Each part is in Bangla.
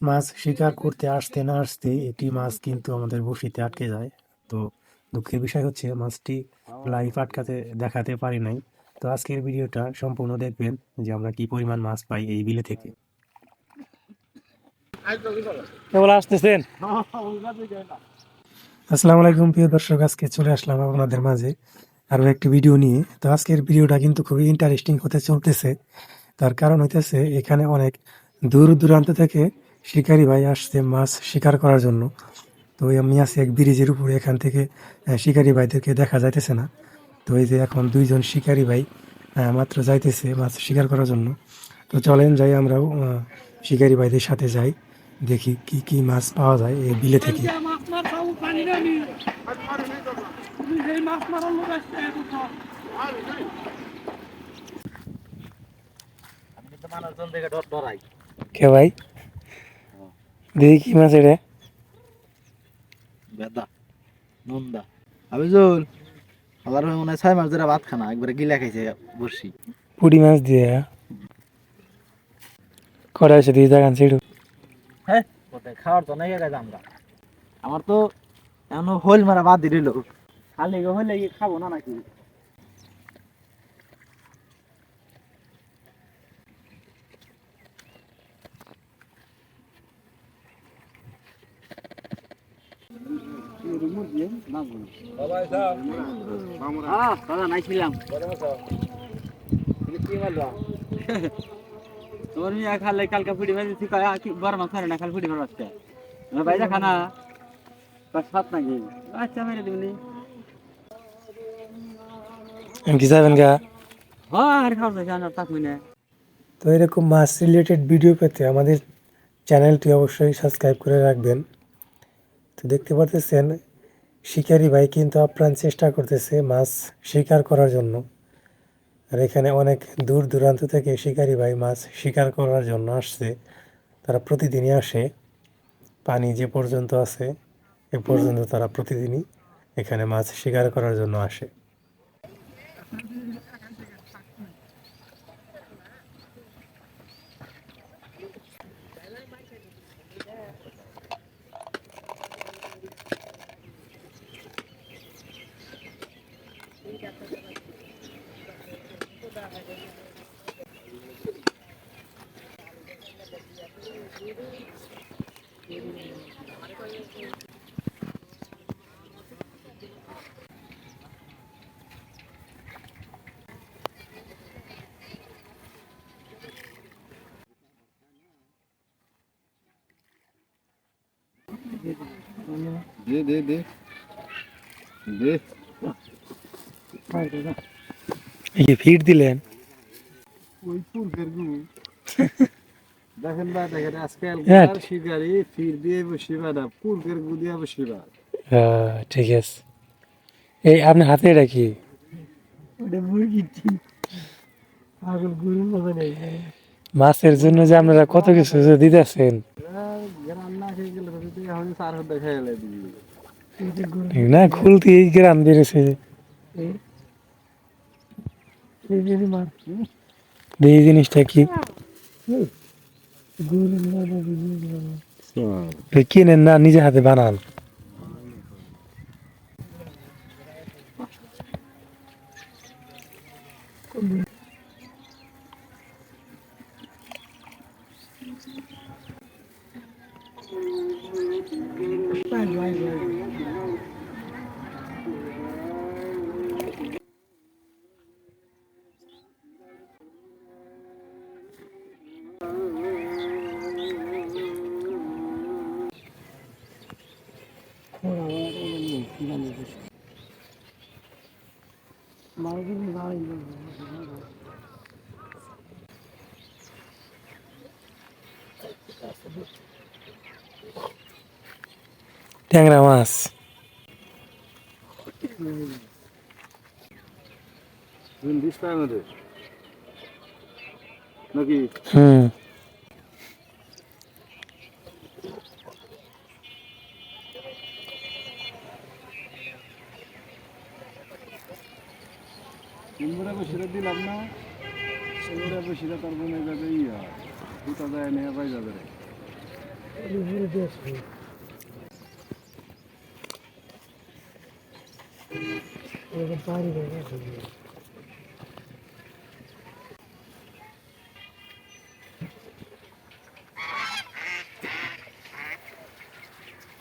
মাছ শিকার করতে আসতে না আসতে একটি মাছ কিন্তু আমাদের বড়শিতে আটকে যায়। তো দুঃখের বিষয় হচ্ছে মাছটি লাইভ আটকাতে দেখাতে পারি নাই। তো আজকের ভিডিওটা সম্পূর্ণ দেখবেন যে আমরা কি পরিমাণ মাছ পাই এই বিলে থেকে। কেবল আসতেছেন? আসসালামু আলাইকুম প্রিয় দর্শক, আজকে চলে আসলাম আপনাদের মাঝে আরো একটি ভিডিও নিয়ে। তো আজকের ভিডিওটা কিন্তু খুবই ইন্টারেস্টিং হতে চলতেছে। তার কারণ হইতেছে এখানে অনেক দূর দূরান্ত থেকে শিকারী ভাই আসছে মাছ শিকার করার জন্য। তো আমি আছি এক ব্রিজের উপরে, এখান থেকে শিকারী ভাইদেরকে দেখা যাইতেছে না। তো এই যে এখন দুইজন শিকারী ভাই মাত্র যাইতেছে মাছ শিকার করার জন্য। তো চলেন যাই, আমরাও শিকারী ভাইদের সাথে যাই, দেখি কি কি মাছ পাওয়া যায় এই বিলে থেকে। কে ভাই, দেখি কি মাছ এটা? বেদা নন্দা আবিজুল আবার মনে হয় 6 মাস ধরে ভাত খানা একবারে গিলা খাইছে বর্ষি। পুঁটি মাছ দিয়ে করা হয়েছে, দিয়ে দেখান সেটু। হ্যাঁ ওটা খাওয়ার তো নাই গেছে আমরা। আমার তো এমন হোল মারা বাদ দিল, খালি হলে খাবো না নাকি? তোমার মিয়া খালে কালকে ফুটি মারি বড় মাছ না খাল ফুটি মার আসছে বাইরে খানা সাত নাকি আচ্ছা মেরে দিবনি। আমি কি যাবেন গা? হ্যাঁ আর খাওয়া যায় না তাকবি না। তো এরকম মাছ রিলেটেড ভিডিও পেতে আমাদের চ্যানেলটি অবশ্যই সাবস্ক্রাইব করে রাখবেন। তো দেখতে পারতেছেন শিকারি ভাই কিন্তু আপ্রাণ চেষ্টা করতেছে মাছ শিকার করার জন্য। আর এখানে অনেক দূর দূরান্ত থেকে শিকারি ভাই মাছ শিকার করার জন্য আসছে। তারা প্রতিদিনই আসে, পানি যে পর্যন্ত আছে এ পর্যন্ত তারা প্রতিদিনই এখানে মাছ শিকার করার জন্য আসে। দে দে দে দে এই যে ফিট দিলেন, ওই পুরকের গু দেখেন বা দেখেন হ্যাঁ আজকাল শিকারি ফির দিয়ে বসিবা না পুরকের গু দিয়ে বসিবা। ঠিক আছে। এই আপনার হাতে এটা কি? ওটা মুরগি পাগল গুরু মতো নেই। মাছের জন্য যে আপনারা কত কিছু যে দিতেছেন, রান্না খেয়ে গেলে তুই এখন 4 ঘন্টা খেয়ে এলে দিবি ঠিক না? খুলতে এই গ্রাম বেড়েছে, এই জিনিসটা কি কিনেন না নিজে হাতে বানান? ট্যাংরা মাছ। নাকি হুম, সিঙ্গুরা বসিরা দিলাম না, সিঙ্গুরা বসিরা তার মনে যাবে ইয়া দুটা যায় নিয়ে পাই যাবে রে।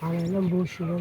আমার নাম বসু না